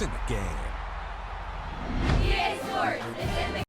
It's in the game. EA Sports is in the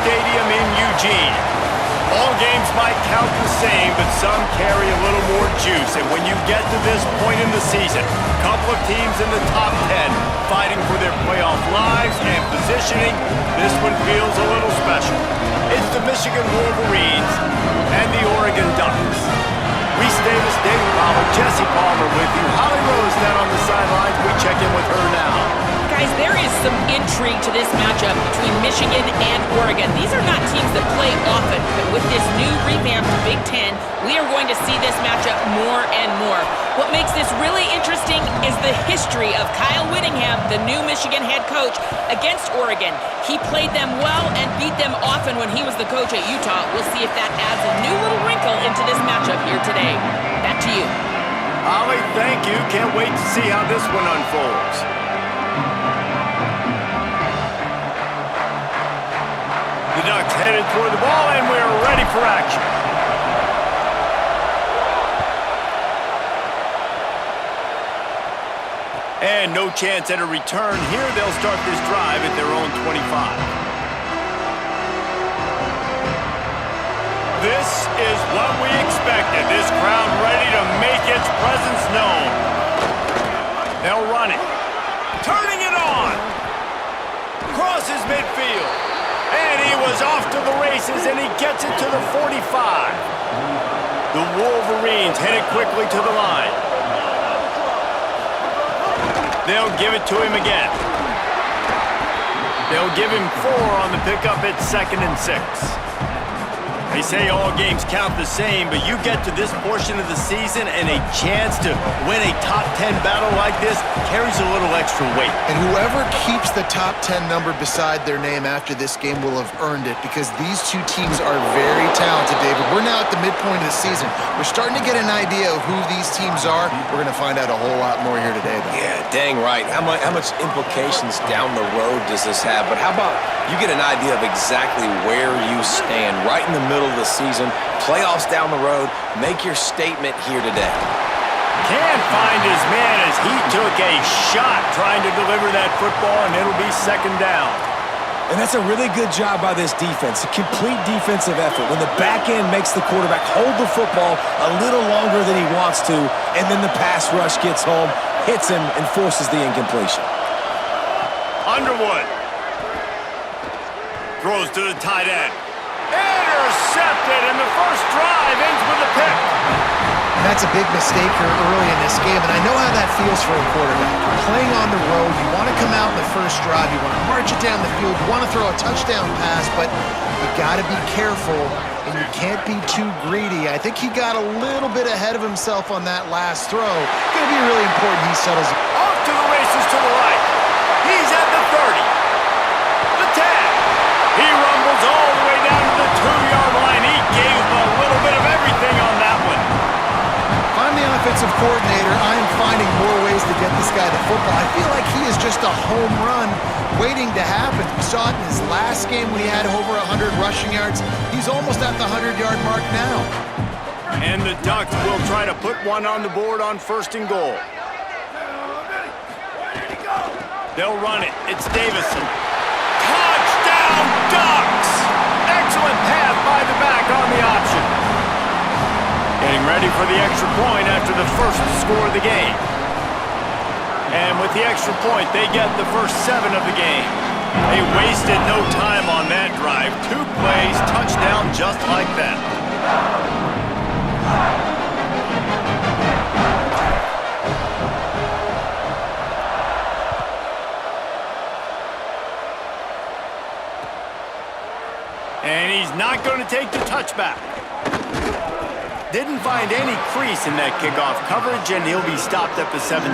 Stadium in Eugene. All games might count the same, but some carry a little more juice. And when you get to this point in the season, a couple of teams in the top 10 fighting for their playoff lives and positioning, this one feels a little special. It's the Michigan Wolverines and the Oregon Ducks. Reese Davis, David Palmer, Jesse Palmer with you. Holly Rose down on the sidelines. We check in with her now. Guys, there is some intrigue to this matchup between Michigan and Oregon. These are not teams that play often, but with this new revamped Big Ten, we are going to see this matchup more and more. What makes this really interesting is the history of Kyle Whittingham, the new Michigan head coach, against Oregon. He played them well and beat them often when he was the coach at Utah. We'll see if that adds a new little wrinkle into this matchup here today. Back to you. Holly, thank you. Can't wait to see how this one unfolds. The Ducks headed toward the ball, and we're ready for action. And no chance at a return here. They'll start this drive at their own 25. This is what we expected. This crowd ready to make its presence known. They'll run it. Turning it on. Crosses midfield. is off to the races, and he gets it to the 45. The Wolverines head it quickly to the line. They'll give it to him again. They'll give him 4 on the pickup at 2nd and 6. They say all games count the same, but you get to this portion of the season and a chance to win a top 10 battle like this carries a little extra weight. And whoever keeps the top 10 number beside their name after this game will have earned it, because these two teams are very talented, David. We're now at the midpoint of the season. We're starting to get an idea of who these teams are. We're going to find out a whole lot more here today, though. Yeah, dang right. How much implications down the road does this have? But how about you get an idea of exactly where you stand right in the middle of the season, playoffs down the road, make your statement here today. Can't find his man as he took a shot trying to deliver that football, and it'll be 2nd down. And that's a really good job by this defense, a complete defensive effort. When the back end makes the quarterback hold the football a little longer than he wants to, and then the pass rush gets home, hits him, and forces the incompletion. Underwood throws to the tight end. Intercepted, and the first drive ends with a pick. And that's a big mistake here early in this game, and I know how that feels for a quarterback. You're playing on the road, you want to come out in the first drive, you want to march it down the field, you want to throw a touchdown pass, but you got to be careful, and you can't be too greedy. I think he got a little bit ahead of himself on that last throw. It's going to be really important he settles it. Off to the races to the right. He's at the 30. The 10. He rumbles all the way down to the 2-yard line. He gave a little bit of everything on that one. If I'm the offensive coordinator, I am finding more ways to get this guy the football. I feel like he is just a home run waiting to happen. We saw it in his last game when he had over 100 rushing yards. He's almost at the 100-yard mark now. And the Ducks will try to put one on the board on 1st and goal. They'll run it. It's Davison. Touchdown, Ducks! Excellent pass by the back on the option. Getting ready for the extra point after the first score of the game. And with the extra point, they get the first 7 of the game. They wasted no time on that drive. 2 plays, touchdown just like that. And he's not going to take the touchback. Didn't find any crease in that kickoff coverage, and he'll be stopped at the 17.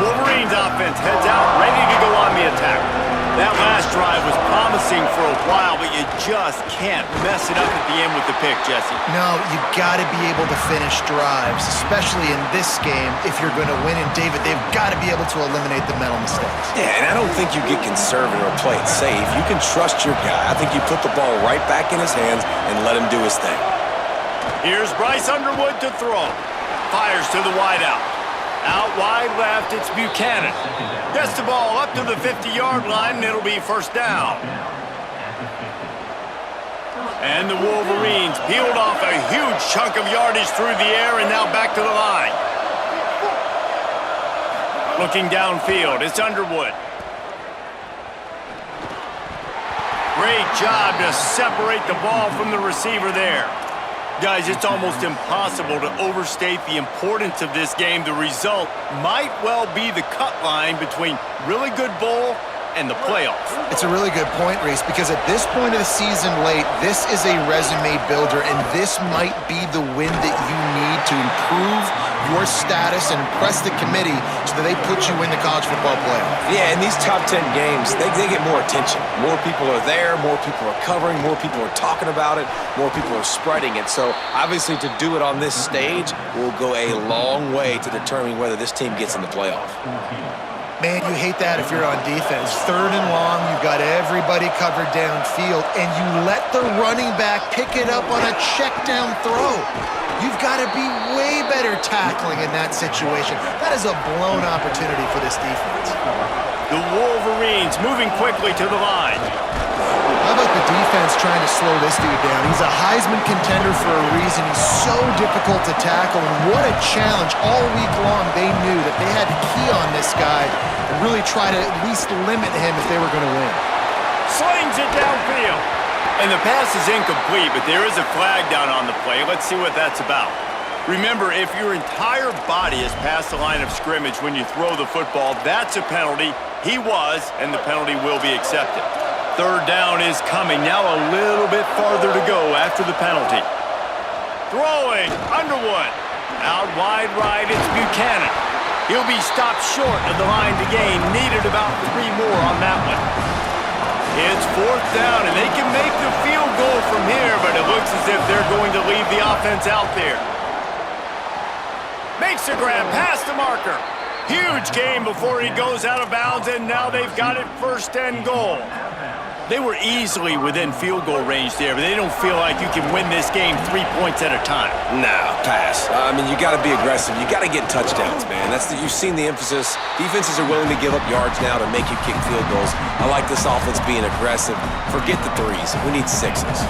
Wolverines offense heads out, ready to go on the attack. That last drive was promising for a while, but you just can't mess it up at the end with the pick, Jesse. No, you got to be able to finish drives, especially in this game if you're going to win. And David, they've got to be able to eliminate the mental mistakes. Yeah, and I don't think you get conservative or play it safe. You can trust your guy. I think you put the ball right back in his hands and let him do his thing. Here's Bryce Underwood to throw. Fires to the wideout. Out wide left, it's Buchanan. Gets the ball up to the 50-yard line, and it'll be 1st down. And the Wolverines peeled off a huge chunk of yardage through the air, and now back to the line. Looking downfield, it's Underwood. Great job to separate the ball from the receiver there. Guys, it's almost impossible to overstate the importance of this game. The result might well be the cut line between really good bowl and the playoffs. It's a really good point, Reese, because at this point of the season late, this is a resume builder, and this might be the win that you need to improve your status and impress the committee so that they put you in the college football playoff. Yeah, in these top 10 games, they get more attention. More people are there, more people are covering, more people are talking about it, more people are spreading it. So obviously to do it on this stage will go a long way to determining whether this team gets in the playoff. Man, you hate that if you're on defense. 3rd and long, you've got everybody covered downfield, and you let the running back pick it up on a check down throw. You've got to be way better tackling in that situation. That is a blown opportunity for this defense. The Wolverines moving quickly to the line. How about the defense trying to slow this dude down? He's a Heisman contender for a reason. He's so difficult to tackle, and what a challenge. All week long, they knew that they had to key on this guy and really try to at least limit him if they were going to win. Slings it downfield. And the pass is incomplete, but there is a flag down on the play. Let's see what that's about. Remember, if your entire body is past the line of scrimmage when you throw the football, that's a penalty. He was, and the penalty will be accepted. Third down is coming. Now a little bit farther to go after the penalty. Throwing, Underwood. Out wide right, it's Buchanan. He'll be stopped short of the line to gain. Needed about 3 more on that one. It's fourth down, and they can make the field goal from here, but it looks as if they're going to leave the offense out there. Makes a grab past the marker. Huge gain before he goes out of bounds, and now they've got it first and goal. They were easily within field goal range there, but they don't feel like you can win this game 3 points at a time. No, pass. I mean, you got to be aggressive. You got to get touchdowns, man. You've seen the emphasis. Defenses are willing to give up yards now to make you kick field goals. I like this offense being aggressive. Forget the 3s. We need 6s.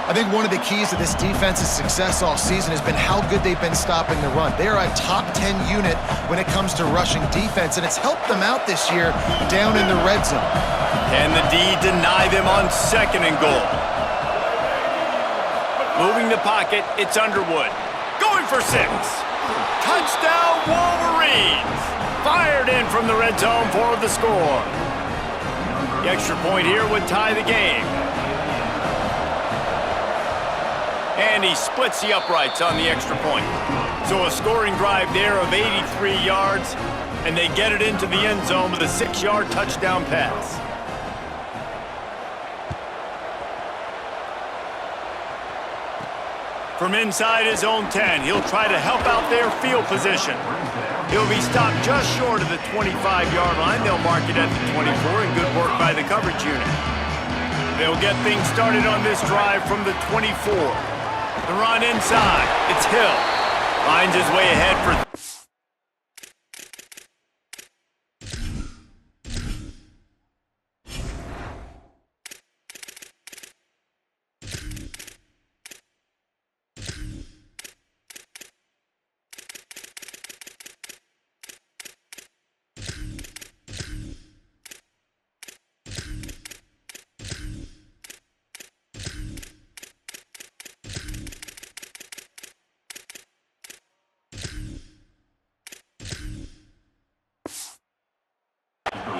I think one of the keys to this defense's success all season has been how good they've been stopping the run. They are a top 10 unit when it comes to rushing defense, and it's helped them out this year down in the red zone. Can the D deny them on second and goal? Moving the pocket, it's Underwood. Going for 6. Touchdown, Wolverines! Fired in from the red zone for the score. The extra point here would tie the game. And he splits the uprights on the extra point. So a scoring drive there of 83 yards, and they get it into the end zone with a 6-yard touchdown pass. From inside his own 10, he'll try to help out their field position. He'll be stopped just short of the 25-yard line. They'll mark it at the 24, and good work by the coverage unit. They'll get things started on this drive from the 24. The run inside. It's Hill. Finds his way ahead for...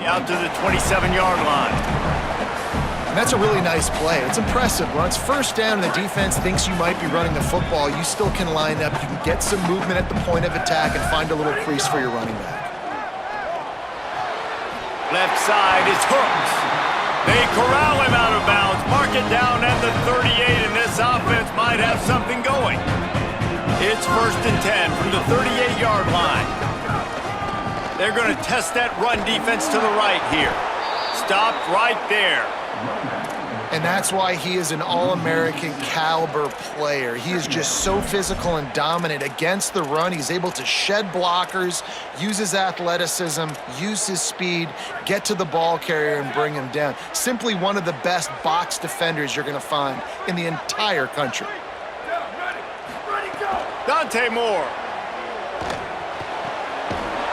out to the 27-yard line. And that's a really nice play. It's impressive. When it's first down and the defense thinks you might be running the football, you still can line up. You can get some movement at the point of attack and find a little crease for your running back. Left side is Hooks. They corral him out of bounds. Mark it down at the 38, and this offense might have something going. It's first and 10 from the 38-yard line. They're going to test that run defense to the right here. Stopped right there. And that's why he is an All-American caliber player. He is just so physical and dominant against the run. He's able to shed blockers, use his athleticism, use his speed, get to the ball carrier and bring him down. Simply one of the best box defenders you're going to find in the entire country. Dante Moore.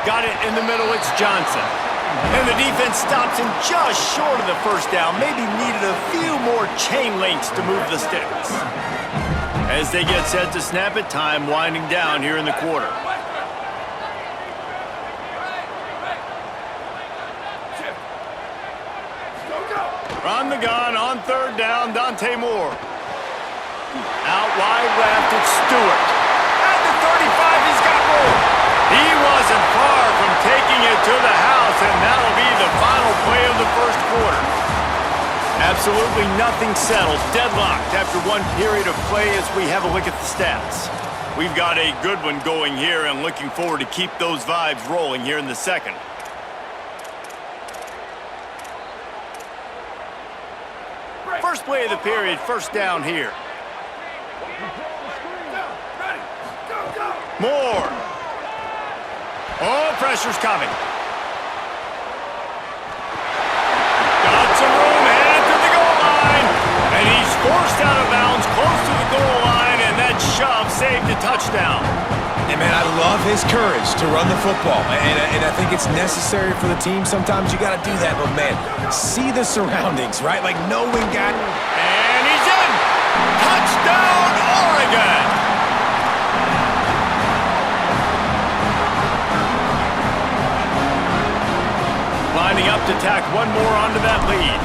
Got it in the middle, it's Johnson. And the defense stops him just short of the first down. Maybe needed a few more chain links to move the sticks. As they get set to snap it, time winding down here in the quarter. On the gun, on third down, Dante Moore. Out wide left, it's Stewart. At the 35, he's got more. He wasn't far from taking it to the house, and that'll be the final play of the first quarter. Absolutely nothing settled, deadlocked after one period of play as we have a look at the stats. We've got a good one going here and looking forward to keep those vibes rolling here in the second. First play of the period, first down here. Moore. Oh, pressure's coming. Got some room, headed to the goal line. And he's forced out of bounds close to the goal line, and that shove saved a touchdown. And, man, I love his courage to run the football. And I think it's necessary for the team. Sometimes you got to do that. But, man, see the surroundings, right? Like, knowing God. And he's in! Touchdown, Oregon! Lining up to tack one more onto that lead.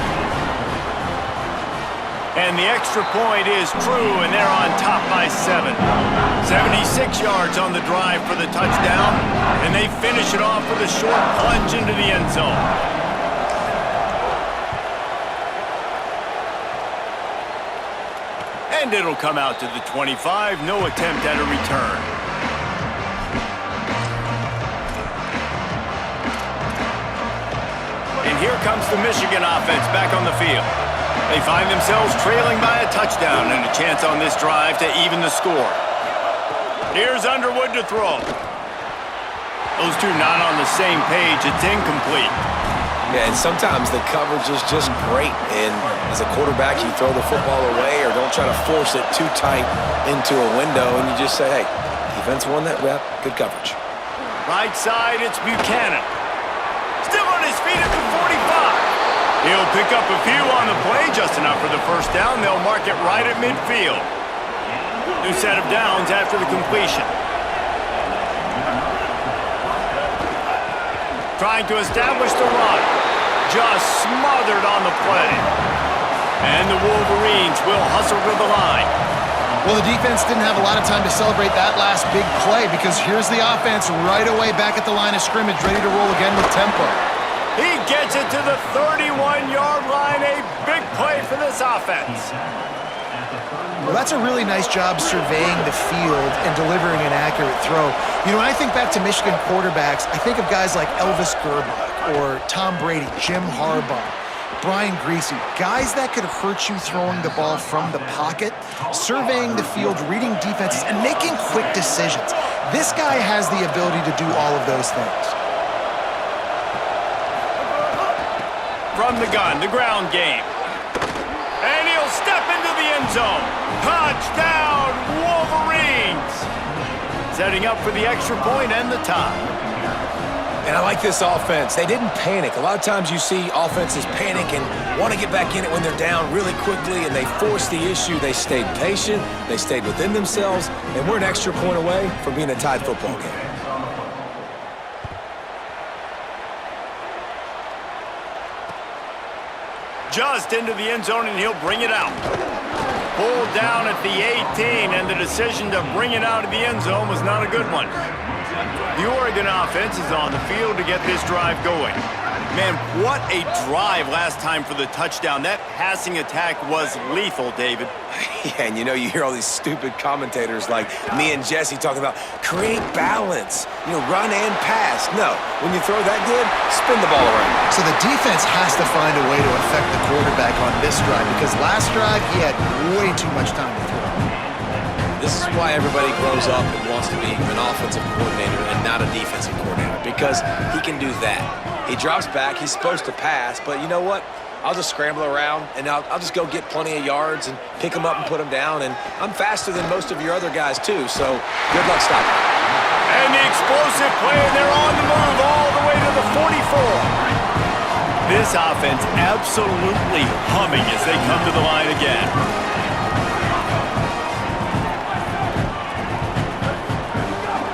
And the extra point is true, and they're on top by 7. 76 yards on the drive for the touchdown, and they finish it off with a short plunge into the end zone. And it'll come out to the 25, no attempt at a return. And here comes the Michigan offense back on the field. They find themselves trailing by a touchdown and a chance on this drive to even the score. Here's Underwood to throw. Those two not on the same page. It's incomplete. Yeah, and sometimes the coverage is just great. And as a quarterback, you throw the football away or don't try to force it too tight into a window, and you just say, hey, defense won that rep, good coverage. Right side, it's Buchanan. Still on his feet at the 45. He'll pick up a few on the play, just enough for the first down. They'll mark it right at midfield. New set of downs after the completion. Trying to establish the run. Just smothered on the play. And the Wolverines will hustle to the line. Well, the defense didn't have a lot of time to celebrate that last big play because here's the offense right away back at the line of scrimmage, ready to roll again with tempo. He gets it to the 31-yard line. A big play for this offense. Well, that's a really nice job surveying the field and delivering an accurate throw. You know, when I think back to Michigan quarterbacks, I think of guys like Elvis Grbac or Tom Brady, Jim Harbaugh, Brian Griese, guys that could hurt you throwing the ball from the pocket, surveying the field, reading defenses, and making quick decisions. This guy has the ability to do all of those things. From the gun, the ground game. And he'll step into the end zone. Touchdown, Wolverines! Setting up for the extra point and the tie. And I like this offense. They didn't panic. A lot of times you see offenses panic and want to get back in it when they're down really quickly, and they force the issue. They stayed patient. They stayed within themselves, and we're an extra point away from being a tied football game. Just into the end zone, and he'll bring it out. Pulled down at the 18, and the decision to bring it out of the end zone was not a good one. The Oregon offense is on the field to get this drive going. Man, what a drive last time for the touchdown. That passing attack was lethal, David. Yeah, and you know, you hear all these stupid commentators like me and Jesse talking about create balance, you know, run and pass. No, when you throw that good, spin the ball around. So the defense has to find a way to affect the quarterback on this drive because last drive he had way too much time to throw. This is why everybody grows up and wants to be an offensive coordinator and not a defensive coordinator, because he can do that. He drops back, he's supposed to pass, but you know what? I'll just scramble around, and I'll just go get plenty of yards and pick them up and put them down, and I'm faster than most of your other guys, too, so good luck stopping. And the explosive play, and they're on the move all the way to the 44. This offense absolutely humming as they come to the line again.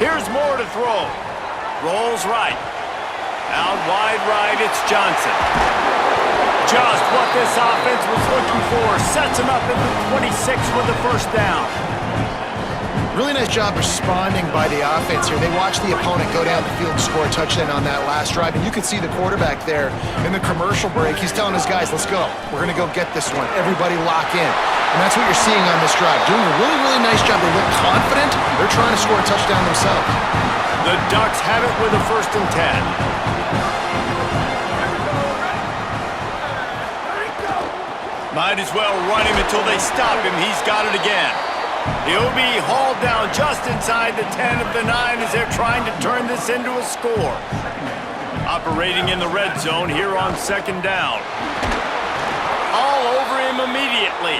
Here's more to throw. Rolls right. Out wide right, it's Johnson. Just what this offense was looking for. Sets him up at the 26 with the first down. Really nice job responding by the offense here. They watched the opponent go down the field and score a touchdown on that last drive, and you could see the quarterback there in the commercial break. He's telling his guys, let's go. We're going to go get this one. Everybody lock in. And that's what you're seeing on this drive. Doing a really, really nice job. They look confident. They're trying to score a touchdown themselves. The Ducks have it with a 1st and 10. Might as well run him until they stop him. He's got it again. He'll be hauled down just inside the 10 of the 9 as they're trying to turn this into a score. Operating in the red zone here on 2nd down. All over him immediately.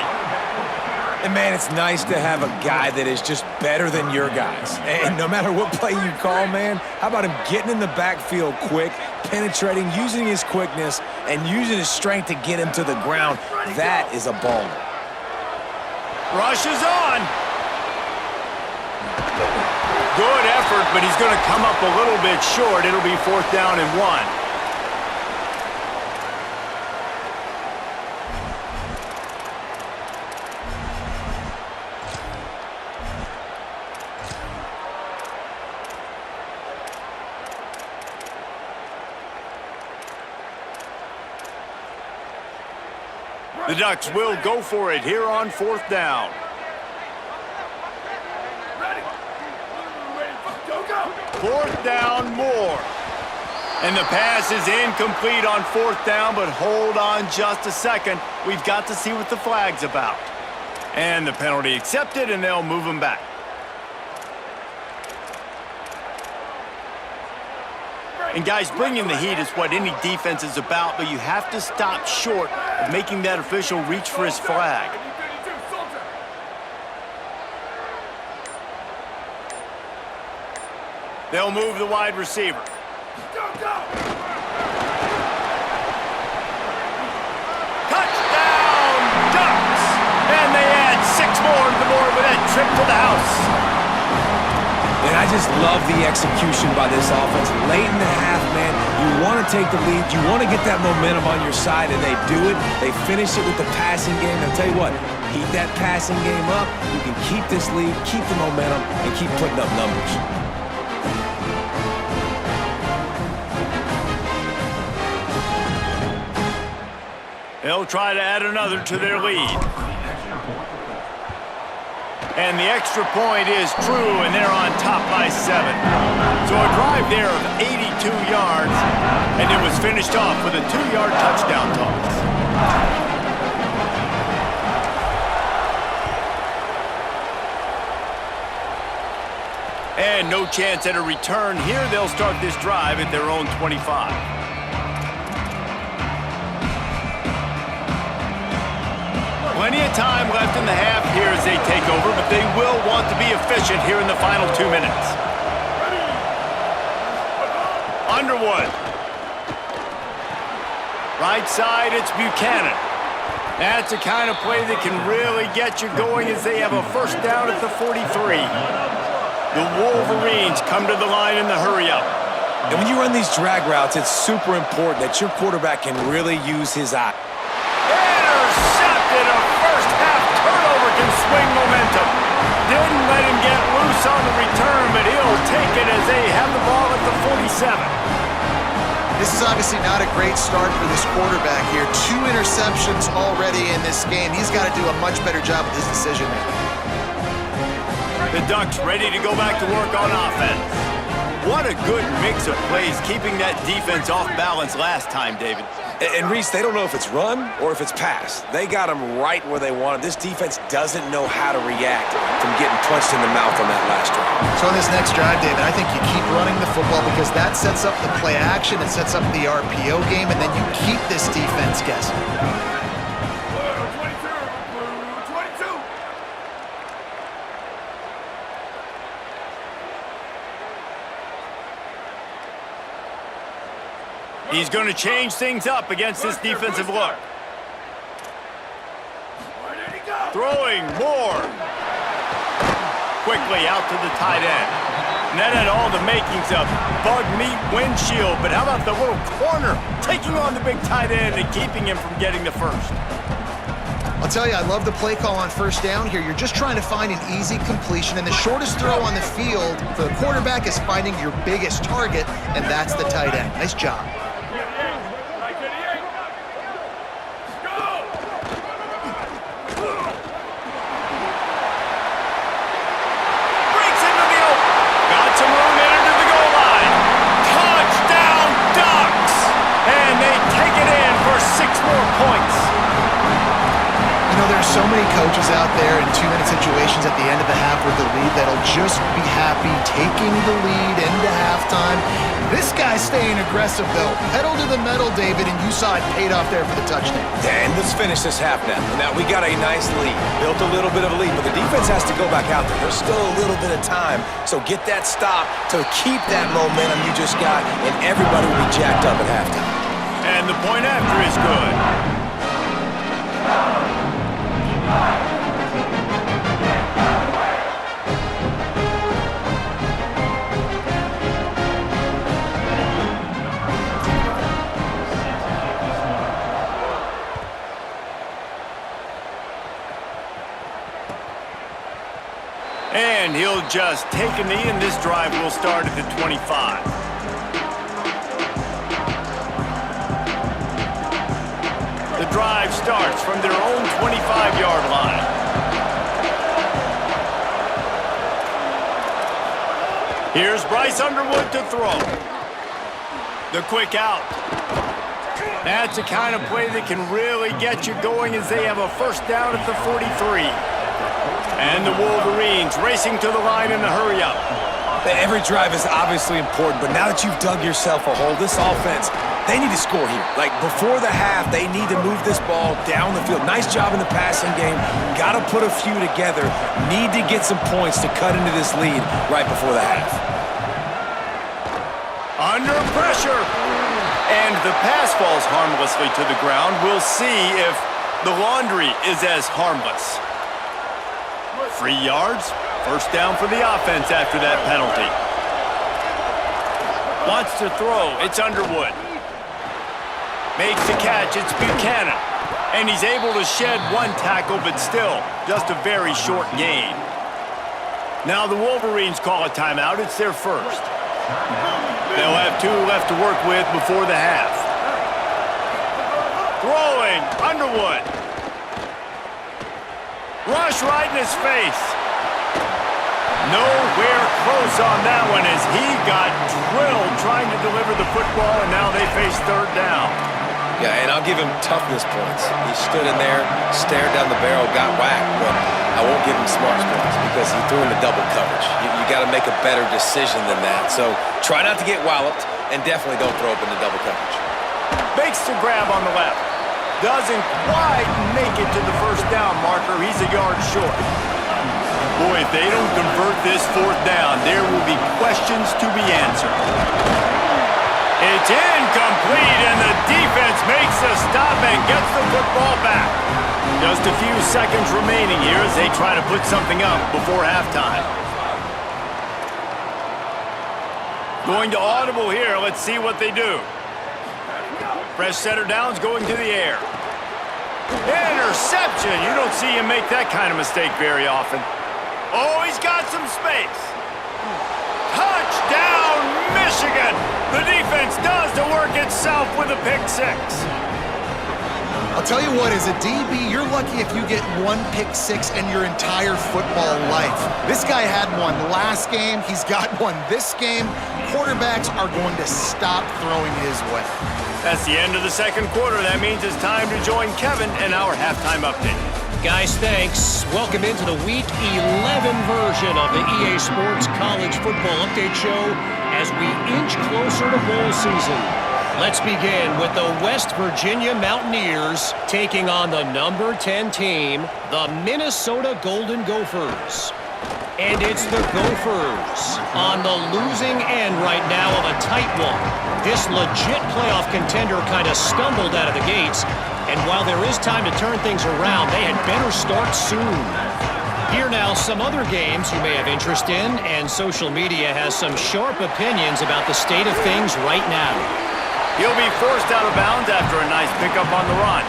And, man, it's nice to have a guy that is just better than your guys. And no matter what play you call, man, how about him getting in the backfield quick, penetrating, using his quickness, and using his strength to get him to the ground? That is a baller. Rush is on. Good effort, but he's going to come up a little bit short. It'll be 4th down and 1. The Ducks will go for it here on 4th down. Fourth down, more. And the pass is incomplete on 4th down, but hold on just a second. We've got to see what the flag's about. And the penalty accepted, and they'll move him back. And guys, bringing the heat is what any defense is about, but you have to stop short of making that official reach for his flag. They'll move the wide receiver. Touchdown, Ducks! And they add 6 more to the board with that trip to the house. And I just love the execution by this offense. Late in the half, man, you want to take the lead. You want to get that momentum on your side, and they do it. They finish it with the passing game. I'll tell you what, keep that passing game up. You can keep this lead, keep the momentum, and keep putting up numbers. They'll try to add another to their lead. And the extra point is true, and they're on top by 7. So a drive there of 82 yards, and it was finished off with a 2-yard touchdown toss. And no chance at a return here. They'll start this drive at their own 25. Plenty of time left in the half here as they take over, but they will want to be efficient here in the final 2 minutes. Underwood. Right side, it's Buchanan. That's the kind of play that can really get you going as they have a 1st down at the 43. The Wolverines come to the line in the hurry-up. And when you run these drag routes, it's super important that your quarterback can really use his eye. Intercepted! A first-half turnover can swing momentum. Didn't let him get loose on the return, but he'll take it as they have the ball at the 47. This is obviously not a great start for this quarterback here. 2 interceptions already in this game. He's got to do a much better job with his decision-making. The Ducks ready to go back to work on offense. What a good mix of plays, keeping that defense off balance last time, David. And Reese, they don't know if it's run or if it's pass. They got them right where they want it. This defense doesn't know how to react from getting punched in the mouth on that last drive. So on this next drive, David, I think you keep running the football because that sets up the play action, it sets up the RPO game, and then you keep this defense guessing. He's going to change things up against this defensive look. Throwing more. Quickly out to the tight end. And that had all the makings of bug meat windshield, but how about the little corner taking on the big tight end and keeping him from getting the first? I'll tell you, I love the play call on 1st down here. You're just trying to find an easy completion, and the shortest throw on the field for the quarterback is finding your biggest target, and that's the tight end. Nice job. So many coaches out there in 2-minute situations at the end of the half with the lead that'll just be happy taking the lead into halftime. This guy's staying aggressive, though. Pedal to the metal, David, and you saw it paid off there for the touchdown. And let's finish this half now. Now, we got a nice lead. Built a little bit of a lead, but the defense has to go back out there. There's still a little bit of time, so get that stop to keep that momentum you just got, and everybody will be jacked up at halftime. And the point after is good. And he'll just take a knee, and this drive will start at the 25. The drive starts from their own 25-yard line. Here's Bryce Underwood to throw. The quick out. That's the kind of play that can really get you going as they have a first down at the 43. And the Wolverines racing to the line in a hurry-up. Every drive is obviously important, but now that you've dug yourself a hole, this offense, they need to score here. Like, before the half, they need to move this ball down the field. Nice job in the passing game. Got to put a few together. Need to get some points to cut into this lead right before the half. Under pressure. And the pass falls harmlessly to the ground. We'll see if the laundry is as harmless. 3 yards, first down for the offense after that penalty. Wants to throw, it's Underwood. Makes the catch, it's Buchanan. And he's able to shed one tackle, but still, just a very short gain. Now the Wolverines call a timeout, it's their first. They'll have 2 left to work with before the half. Throwing, Underwood. Rush right in his face. Nowhere close on that one as he got drilled trying to deliver the football, and now they face third down. Yeah, and I'll give him toughness points. He stood in there, stared down the barrel, got whacked, but I won't give him smarts points because he threw into double coverage. You got to make a better decision than that. So try not to get walloped, and definitely don't throw up into double coverage. Makes the grab on the left. Doesn't quite make it to the first down marker. He's a yard short. Boy, if they don't convert this fourth down, there will be questions to be answered. It's incomplete, and the defense makes a stop and gets the football back. Just a few seconds remaining here as they try to put something up before halftime. Going to audible here. Let's see what they do. Fresh setter downs going to the air. Interception. You don't see him make that kind of mistake very often. Oh, he's got some space. Touchdown, Michigan. The defense does the work itself with a pick six. I'll tell you what, as a DB, you're lucky if you get 1 pick six in your entire football life. This guy had one last game. He's got one this game. Quarterbacks are going to stop throwing his way. That's the end of the second quarter. That means it's time to join Kevin in our halftime update. Guys, thanks. Welcome into the Week 11 version of the EA Sports College Football Update Show as we inch closer to bowl season. Let's begin with the West Virginia Mountaineers taking on the number 10 team, the Minnesota Golden Gophers. And it's the Gophers on the losing end right now of a tight one. This legit playoff contender kind of stumbled out of the gates, and while there is time to turn things around, they had better start soon. Here now, some other games you may have interest in, and social media has some sharp opinions about the state of things right now. He'll be forced out of bounds after a nice pickup on the run.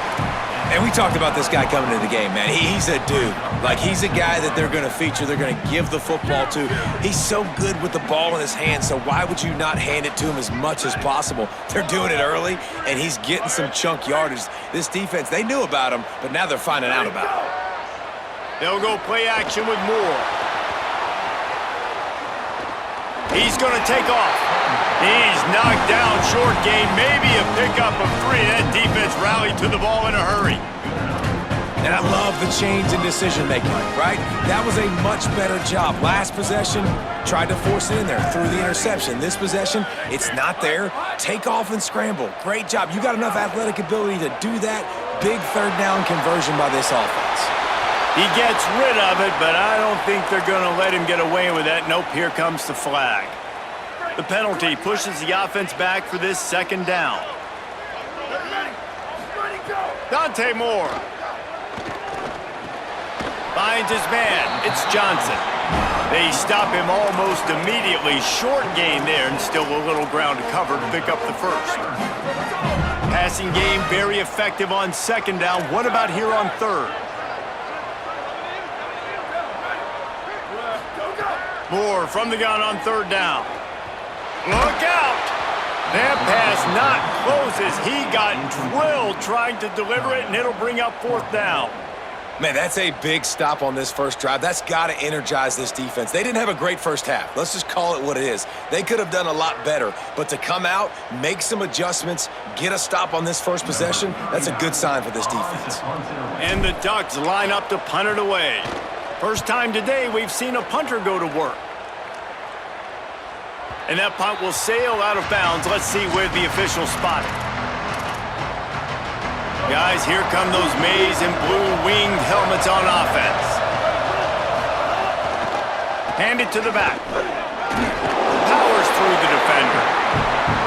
And we talked about this guy coming into the game, man. He's a dude. Like, he's a guy that they're going to feature, they're going to give the football to. He's so good with the ball in his hand, so why would you not hand it to him as much as possible? They're doing it early, and he's getting some chunk yardage. This defense, they knew about him, but now they're finding out about him. They'll go play action with Moore. He's going to take off. He's knocked down short gain, maybe a pickup of 3. That defense rallied to the ball in a hurry. And I love the change in decision-making, right? That was a much better job. Last possession, tried to force it in there, threw the interception. This possession, it's not there. Take off and scramble. Great job. You got enough athletic ability to do that. Big third down conversion by this offense. He gets rid of it, but I don't think they're going to let him get away with that. Nope, here comes the flag. The penalty pushes the offense back for this second down. Dante Moore finds his man. It's Johnson. They stop him almost immediately. Short gain there and still a little ground to cover to pick up the first. Passing game very effective on second down. What about here on third? Moore from the gun on third down. Look out! That pass not close as he got drilled trying to deliver it, and it'll bring up fourth down. Man, that's a big stop on this first drive. That's got to energize this defense. They didn't have a great first half. Let's just call it what it is. They could have done a lot better, but to come out, make some adjustments, get a stop on this first possession, that's a good sign for this defense. And the Ducks line up to punt it away. First time today we've seen a punter go to work. And that punt will sail out of bounds. Let's see where the official spot it. Guys, here come those maize and blue winged helmets on offense. Hand it to the back. Powers through the defender.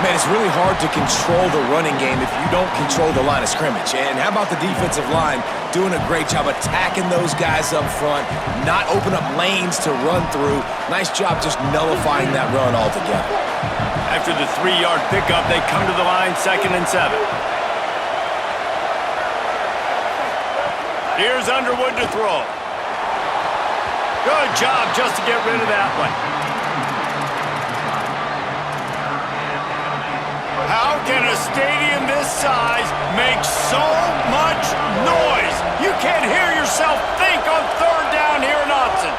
Man, it's really hard to control the running game if you don't control the line of scrimmage. And how about the defensive line doing a great job attacking those guys up front, not open up lanes to run through. Nice job just nullifying that run altogether. After the 3-yard pickup, they come to the line 2nd and 7. Here's Underwood to throw. Good job just to get rid of that one. How can a stadium this size make so much noise? You can't hear yourself think on third down here in Austin.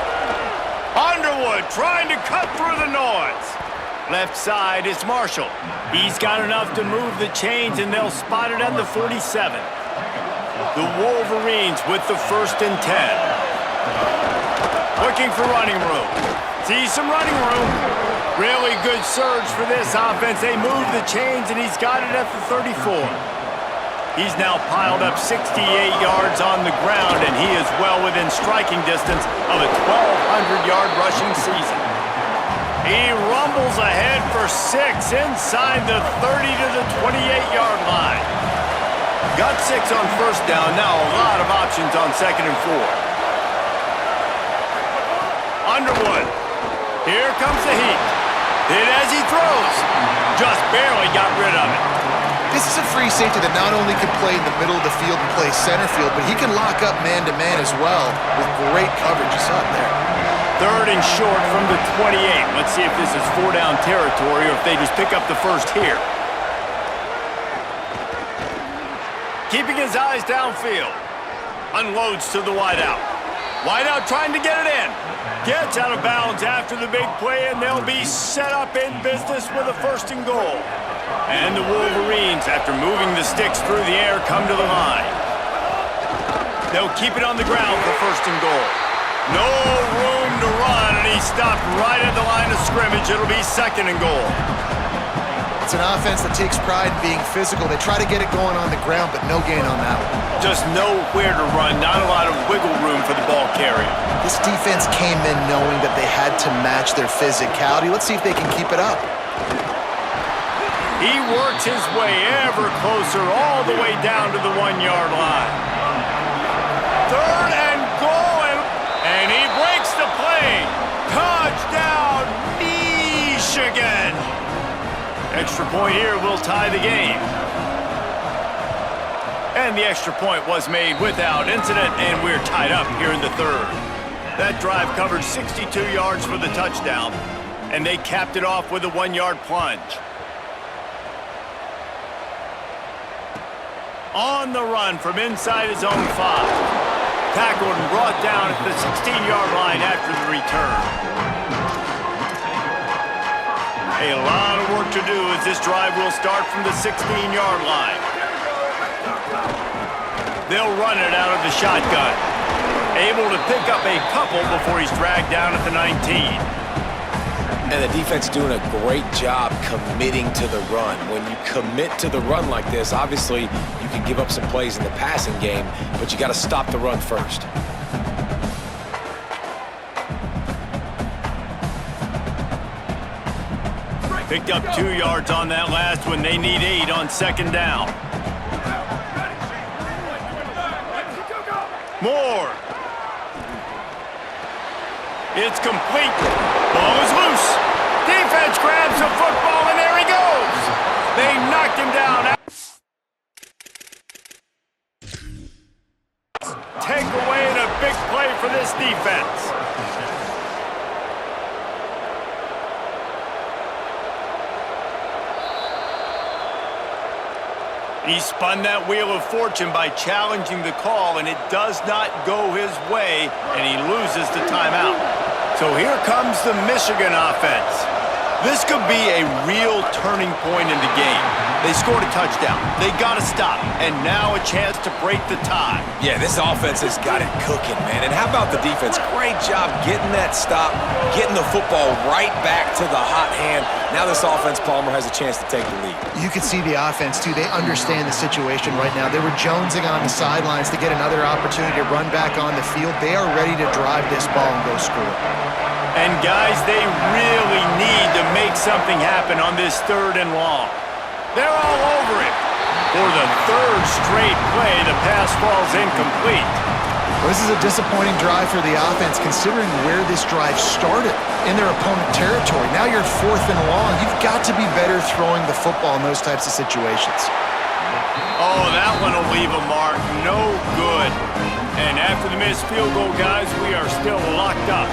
Underwood trying to cut through the noise. Left side is Marshall. He's got enough to move the chains, and they'll spot it at the 47. The Wolverines with the 1st and 10. Looking for running room. See some running room. Really good surge for this offense. They move the chains, and he's got it at the 34. He's now piled up 68 yards on the ground, and he is well within striking distance of a 1,200-yard rushing season. He rumbles ahead for 6 inside the 30 to the 28-yard line. Got 6 on first down. Now a lot of options on 2nd and 4. Underwood. Here comes the heat. Hit as he throws. Just barely got rid of it. This is a free safety that not only can play in the middle of the field and play center field, but he can lock up man-to-man as well with great coverage. You saw it there. 3rd and short from the 28. Let's see if this is 4-down territory or if they just pick up the first here. Keeping his eyes downfield. Unloads to the wideout. Wideout trying to get it in. Gets out of bounds after the big play, and they'll be set up in business with a 1st and goal. And the Wolverines, after moving the sticks through the air, come to the line. They'll keep it on the ground for 1st and goal. No room to run, and he stopped right at the line of scrimmage. It'll be 2nd and goal. It's an offense that takes pride in being physical. They try to get it going on the ground, but no gain on that one. Just nowhere to run, not a lot of wiggle room for the ball carrier. This defense came in knowing that they had to match their physicality. Let's see if they can keep it up. He works his way ever closer all the way down to the 1-yard line. 3rd and goal, and he breaks the play. Touchdown, Michigan! Extra point here will tie the game. And the extra point was made without incident, and we're tied up here in the 3rd. That drive covered 62 yards for the touchdown, and they capped it off with a 1-yard plunge. On the run from inside his own 5. Tackled and brought down at the 16-yard line after the return. A lot of work to do as this drive will start from the 16-yard line. They'll run it out of the shotgun. Able to pick up a couple before he's dragged down at the 19. And the defense doing a great job committing to the run. When you commit to the run like this, obviously you can give up some plays in the passing game, but you got to stop the run first. Picked up 2 yards on that last one. They need 8 on second down. More. It's complete. Ball is loose. Defense grabs the football, and there he goes. They knocked him down. Take away a big play for this defense. He spun that wheel of fortune by challenging the call, and it does not go his way, and he loses the timeout. So here comes the Michigan offense. This could be a real turning point in the game. They scored a touchdown. They got to stop, and now a chance to break the tie. Yeah, this offense has got it cooking, man. And how about the defense? Great job getting that stop, getting the football right back to the hot hand. Now this offense, Palmer, has a chance to take the lead. You can see the offense, too. They understand the situation right now. They were jonesing on the sidelines to get another opportunity to run back on the field. They are ready to drive this ball and go score. And, guys, they really need to make something happen on this 3rd and long. They're all over it. For the 3rd straight play, the pass falls incomplete. Well, this is a disappointing drive for the offense, considering where this drive started, in their opponent territory. Now you're 4th and long. You've got to be better throwing the football in those types of situations. Oh, that one will leave a mark. No good. And after the missed field goal, guys, we are still locked up.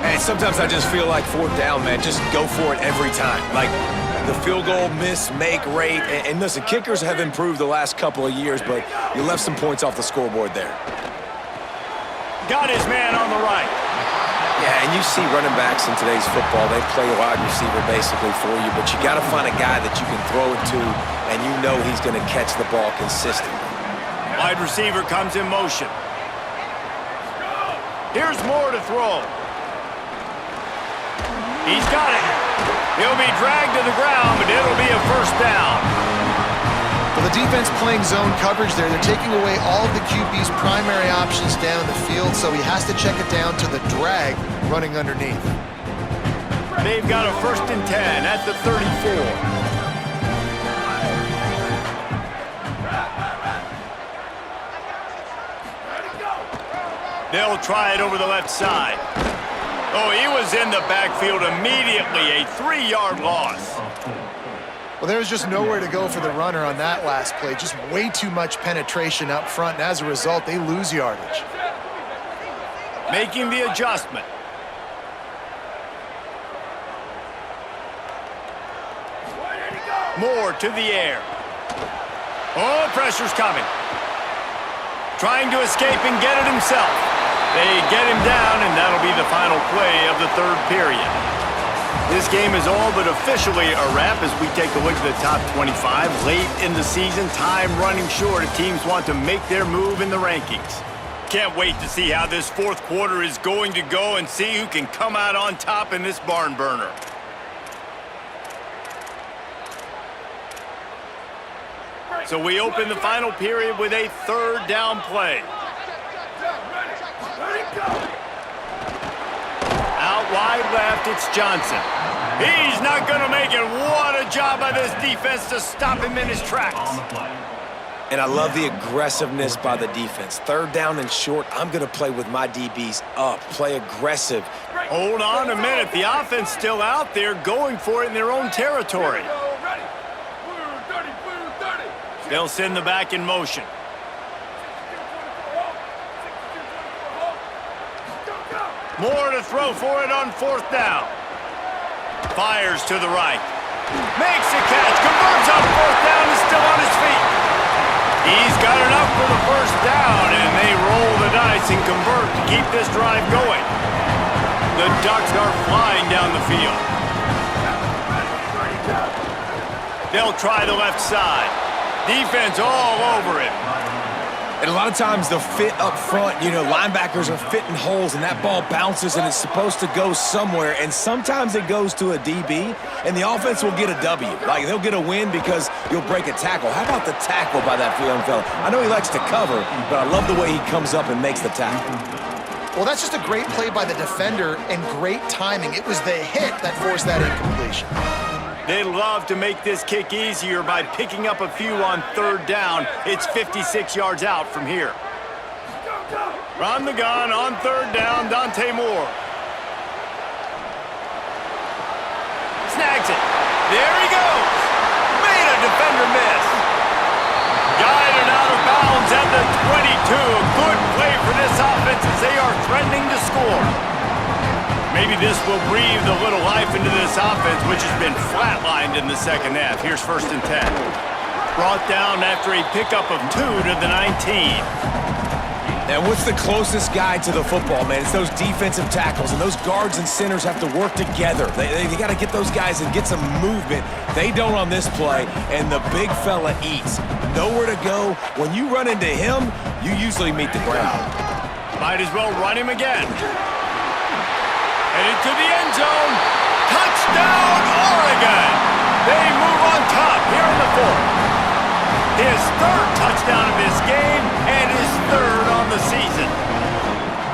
And sometimes I just feel like 4th down, man. Just go for it every time. Like, the field goal miss-make rate. And listen, kickers have improved the last couple of years, but you left some points off the scoreboard there. Got his man on the right. Yeah, and you see running backs in today's football, they play a wide receiver basically for you, but you got to find a guy that you can throw it to, and you know he's going to catch the ball consistently. Wide receiver comes in motion. Here's Moore to throw. He's got it. He'll be dragged to the ground, but it'll be a 1st down. Well, the defense playing zone coverage there. They're taking away all of the QB's primary options down the field, so he has to check it down to the drag running underneath. They've got a 1st and 10 at the 34. They'll try it over the left side. Oh, he was in the backfield immediately, a 3-yard loss. Well, there was just nowhere to go for the runner on that last play. Just way too much penetration up front, and as a result, they lose yardage. Making the adjustment. Moore to the air. Oh, pressure's coming. Trying to escape and get it himself. They get him down, and that'll be the final play of the 3rd period. This game is all but officially a wrap as we take a look at the top 25. Late in the season, time running short if teams want to make their move in the rankings. Can't wait to see how this 4th quarter is going to go and see who can come out on top in this barn burner. So we open the final period with a 3rd down play. Out wide left, it's Johnson. He's not going to make it. What a job by this defense to stop him in his tracks. And I love the aggressiveness by the defense. 3rd down and short, I'm going to play with my DBs up, play aggressive. Hold on a minute. The offense still out there going for it in their own territory. They'll send the back in motion. Moore to throw for it on 4th down. Fires to the right. Makes a catch. Converts on 4th down. Is still on his feet. He's got enough for the 1st down, and they roll the dice and convert to keep this drive going. The Ducks are flying down the field. They'll try the left side. Defense all over him. And a lot of times the fit up front, linebackers are fitting holes and that ball bounces and it's supposed to go somewhere. And sometimes it goes to a DB and the offense will get a W. Like they'll get a win because you'll break a tackle. How about the tackle by that young fella? I know he likes to cover, but I love the way he comes up and makes the tackle. Well, that's just a great play by the defender and great timing. It was the hit that forced that incompletion. They love to make this kick easier by picking up a few on third down. It's 56 yards out from here. From the gun on third down, Dante Moore. Snags it. There he goes. Made a defender miss. Guided out of bounds at the 22. A good play for this offense as they are threatening to score. Maybe this will breathe a little life into this offense, which has been flatlined in the second half. Here's 1st and 10. Brought down after a pickup of 2 to the 19. And what's the closest guy to the football, man? It's those defensive tackles, and those guards and centers have to work together. They got to get those guys and get some movement. They don't on this play, and the big fella eats. Nowhere to go. When you run into him, you usually meet the ground. Might as well run him again. Headed to the end zone. Touchdown, Oregon! They move on top here in the 4th. His 3rd touchdown of this game and his 3rd on the season.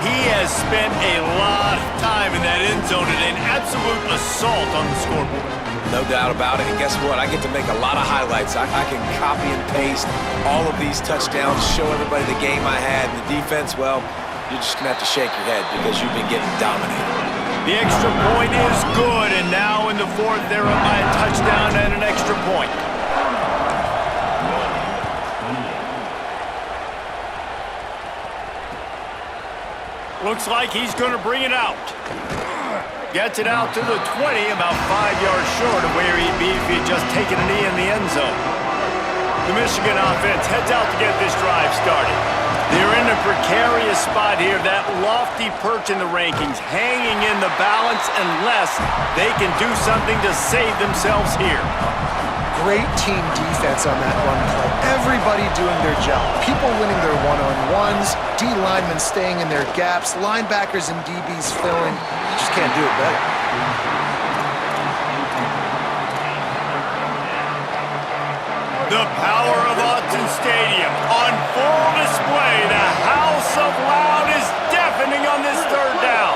He has spent a lot of time in that end zone and an absolute assault on the scoreboard. No doubt about it. And guess what? I get to make a lot of highlights. I can copy and paste all of these touchdowns, show everybody the game I had. And the defense, well, you're just going to have to shake your head because you've been getting dominated. The extra point is good, and now in the 4th, they're up by a touchdown and an extra point. Looks like he's going to bring it out. Gets it out to the 20, about 5 yards short of where he'd be if he'd just taken a knee in the end zone. The Michigan offense heads out to get this drive started. They're in a precarious spot here, that lofty perch in the rankings, hanging in the balance unless they can do something to save themselves here. Great team defense on that run play. Everybody doing their job. People winning their one-on-ones, D linemen staying in their gaps, linebackers and DBs filling. You just can't do it better. The power of Autzen Stadium on full display. The house of loud is deafening on this 3rd down.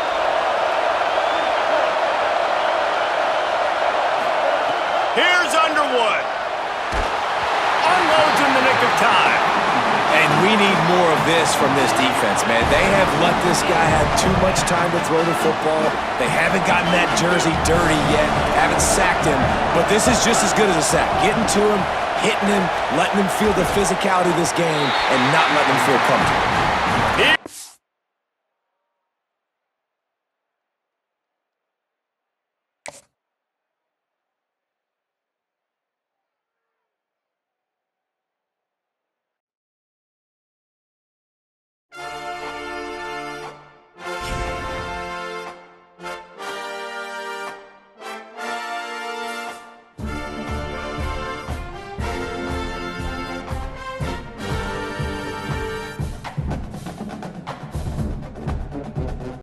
Here's Underwood. Unloads in the nick of time. And we need more of this from this defense, man. They have let this guy have too much time to throw the football. They haven't gotten that jersey dirty yet, haven't sacked him. But this is just as good as a sack. Getting to him, hitting him, letting him feel the physicality of this game, and not letting him feel comfortable.